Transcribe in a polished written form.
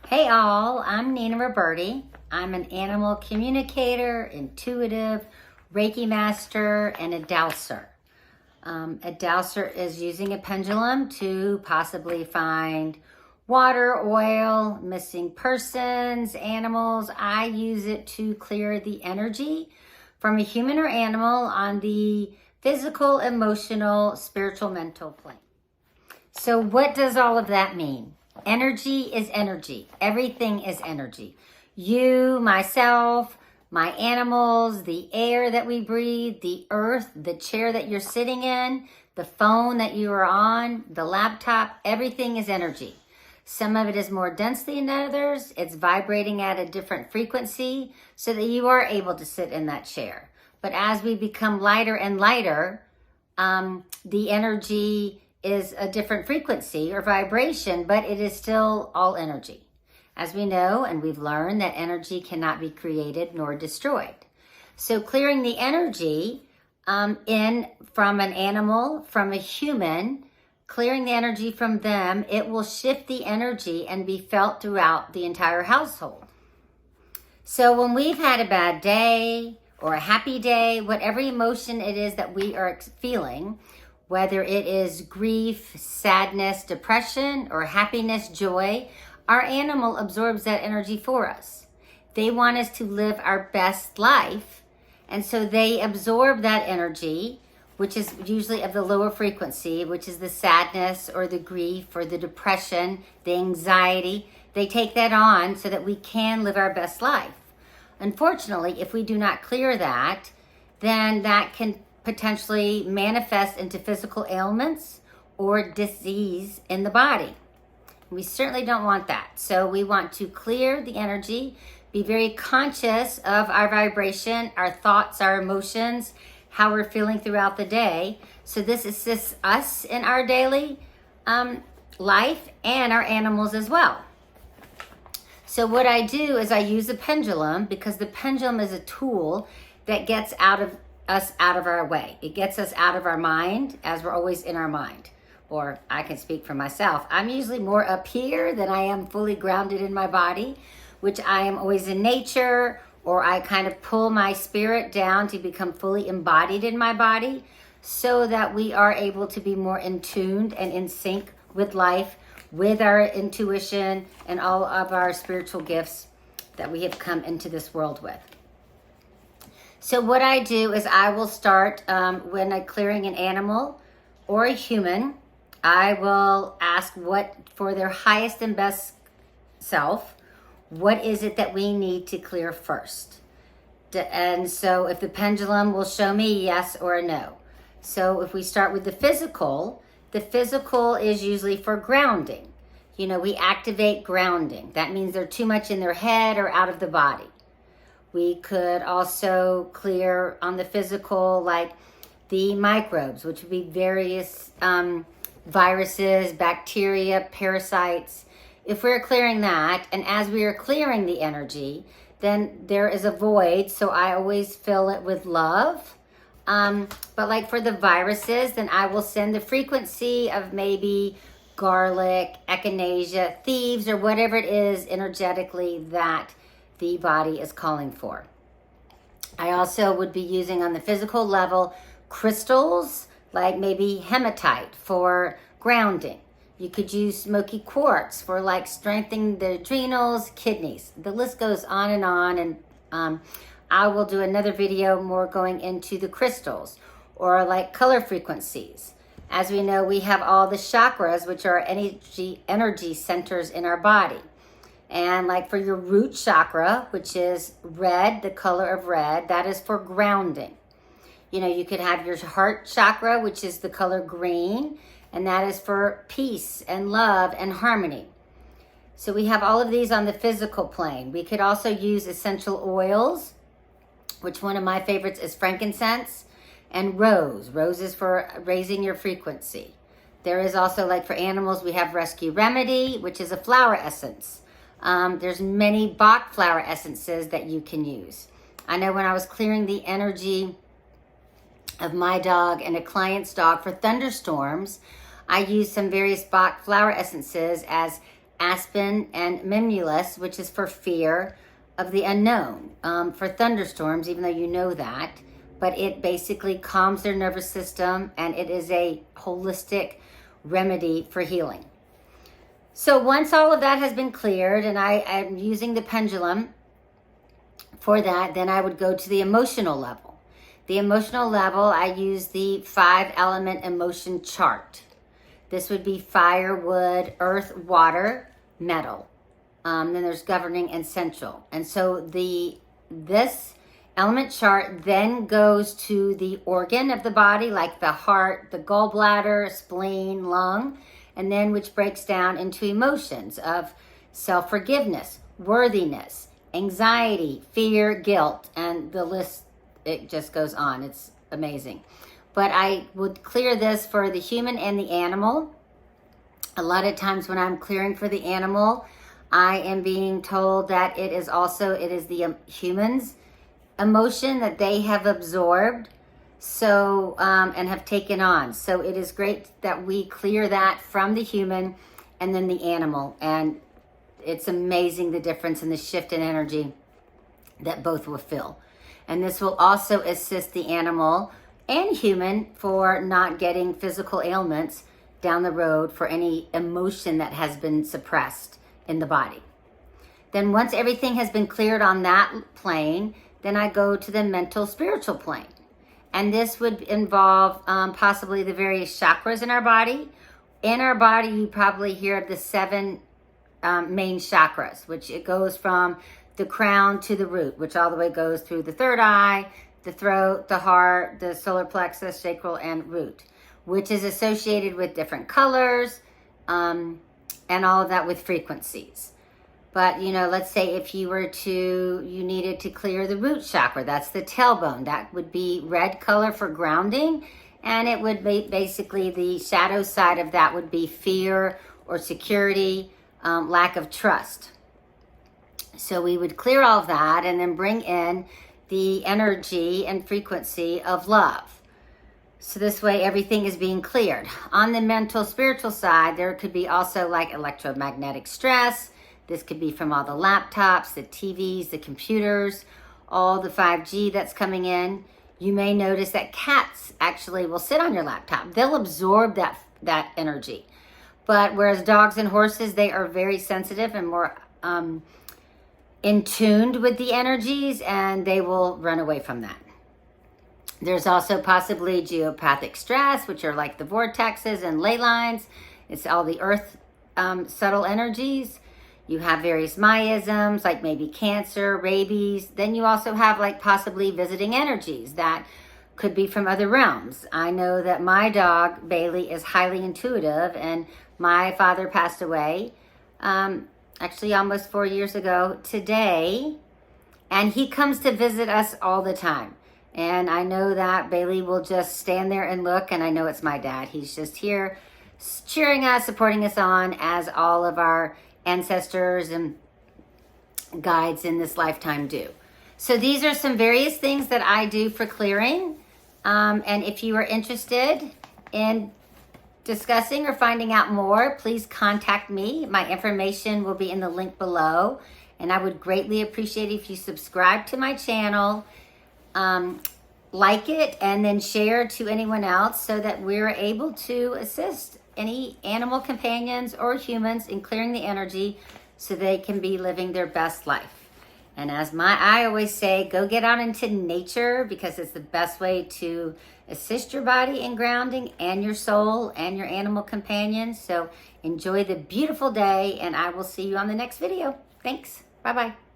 Hey all, I'm Nina Roberti. I'm an animal communicator, intuitive, Reiki master, and a dowser. A dowser is using a pendulum to possibly find water, oil, missing persons, animals. I use it to clear the energy from a human or animal on the physical, emotional, spiritual, mental plane. So what does all of that mean? Energy is energy. Everything is energy. You, myself, my animals, the air that we breathe, the earth, the chair that you're sitting in, the phone that you are on, the laptop, everything is energy. Some of it is more densely than others. It's vibrating at a different frequency so that you are able to sit in that chair. But as we become lighter and lighter, the energy is a different frequency or vibration, but it is still all energy. As we know and we've learned that energy cannot be created nor destroyed. So clearing the energy from an animal, from a human, clearing the energy from them, it will shift the energy and be felt throughout the entire household. So when we've had a bad day or a happy day, whatever emotion it is that we are feeling, whether it is grief, sadness, depression, or happiness, joy, our animal absorbs that energy for us. They want us to live our best life, and so they absorb that energy, which is usually of the lower frequency, which is the sadness or the grief or the depression, the anxiety. They take that on so that we can live our best life. Unfortunately, if we do not clear that, then that can potentially manifest into physical ailments or disease in the body. We certainly don't want that. So we want to clear the energy, be very conscious of our vibration, our thoughts, our emotions, how we're feeling throughout the day. So this assists us in our daily life and our animals as well. So what I do is I use a pendulum because the pendulum is a tool that gets us out of our way. It gets us out of our mind as we're always in our mind. Or I can speak for myself. I'm usually more up here than I am fully grounded in my body, which I am always in nature, or I kind of pull my spirit down to become fully embodied in my body so that we are able to be more in tuned and in sync with life, with our intuition and all of our spiritual gifts that we have come into this world with. So what I do is I will start when I'm clearing an animal or a human, I will ask what for their highest and best self, what is it that we need to clear first? And so if the pendulum will show me yes or a no. So if we start with the physical is usually for grounding. You know, we activate grounding. That means they're too much in their head or out of the body. We could also clear on the physical, like the microbes, which would be various viruses, bacteria, parasites. If we're clearing that, and as we are clearing the energy, then there is a void, so I always fill it with love. But like for the viruses, then I will send the frequency of maybe garlic, echinacea, thieves, or whatever it is energetically that the body is calling for. I also would be using on the physical level crystals like maybe hematite for grounding. You could use smoky quartz for like strengthening the adrenals, kidneys. The list goes on, and I will do another video more going into the crystals or like color frequencies. As we know, we have all the chakras, which are energy centers in our body. And like for your root chakra, which is red, the color of red, that is for grounding. You know, you could have your heart chakra, which is the color green, and that is for peace and love and harmony. So we have all of these on the physical plane. We could also use essential oils, which one of my favorites is frankincense and rose. Rose is for raising your frequency. There is also, like for animals, we have Rescue Remedy, which is a flower essence. There's many Bach flower essences that you can use. I know when I was clearing the energy of my dog and a client's dog for thunderstorms, I used some various Bach flower essences as aspen, and mimulus, which is for fear of the unknown, for thunderstorms, even though you know that. But it basically calms their nervous system, and it is a holistic remedy for healing. So once all of that has been cleared, and I am using the pendulum for that, then I would go to the emotional level. The emotional level, I use the 5-element emotion chart. This would be fire, wood, earth, water, metal. Then there's governing and central. And so this element chart then goes to the organ of the body, like the heart, the gallbladder, spleen, lung, and then which breaks down into emotions of self-forgiveness, worthiness, anxiety, fear, guilt, and the list, it just goes on. It's amazing. But I would clear this for the human and the animal. A lot of times when I'm clearing for the animal, I am being told that it is the human's emotion that they have absorbed, so and have taken on. So it is great that we clear that from the human and then the animal. And it's amazing the difference in the shift in energy that both will feel. And this will also assist the animal and human for not getting physical ailments down the road for any emotion that has been suppressed in the body. Then once everything has been cleared on that plane, then I go to the mental spiritual plane. And this would involve possibly the various chakras in our body. In our body, you probably hear of the 7 main chakras, which it goes from the crown to the root, which all the way goes through the third eye, the throat, the heart, the solar plexus, sacral, and root, which is associated with different colors and all of that with frequencies. But, let's say if you needed to clear the root chakra, that's the tailbone. That would be red color for grounding. And it would be basically the shadow side of that would be fear or security, lack of trust. So we would clear all of that and then bring in the energy and frequency of love. So this way everything is being cleared. On the mental spiritual side, there could be also like electromagnetic stress. This could be from all the laptops, the TVs, the computers, all the 5G that's coming in. You may notice that cats actually will sit on your laptop. They'll absorb that energy. But whereas dogs and horses, they are very sensitive and more in tuned with the energies, and they will run away from that. There's also possibly geopathic stress, which are like the vortexes and ley lines. It's all the earth subtle energies. You have various miasms, like maybe cancer, rabies. Then you also have like possibly visiting energies that could be from other realms. I know that my dog, Bailey, is highly intuitive, and my father passed away actually almost 4 years ago today, and he comes to visit us all the time. And I know that Bailey will just stand there and look, and I know it's my dad. He's just here cheering us, supporting us on, as all of our ancestors and guides in this lifetime do. So these are some various things that I do for clearing. And if you are interested in discussing or finding out more, please contact me. My information will be in the link below. And I would greatly appreciate if you subscribe to my channel, like it, and then share to anyone else so that we're able to assist any animal companions or humans in clearing the energy so they can be living their best life. And as I always say, go get out into nature, because it's the best way to assist your body in grounding and your soul and your animal companions. So enjoy the beautiful day, and I will see you on the next video. Thanks. Bye-bye.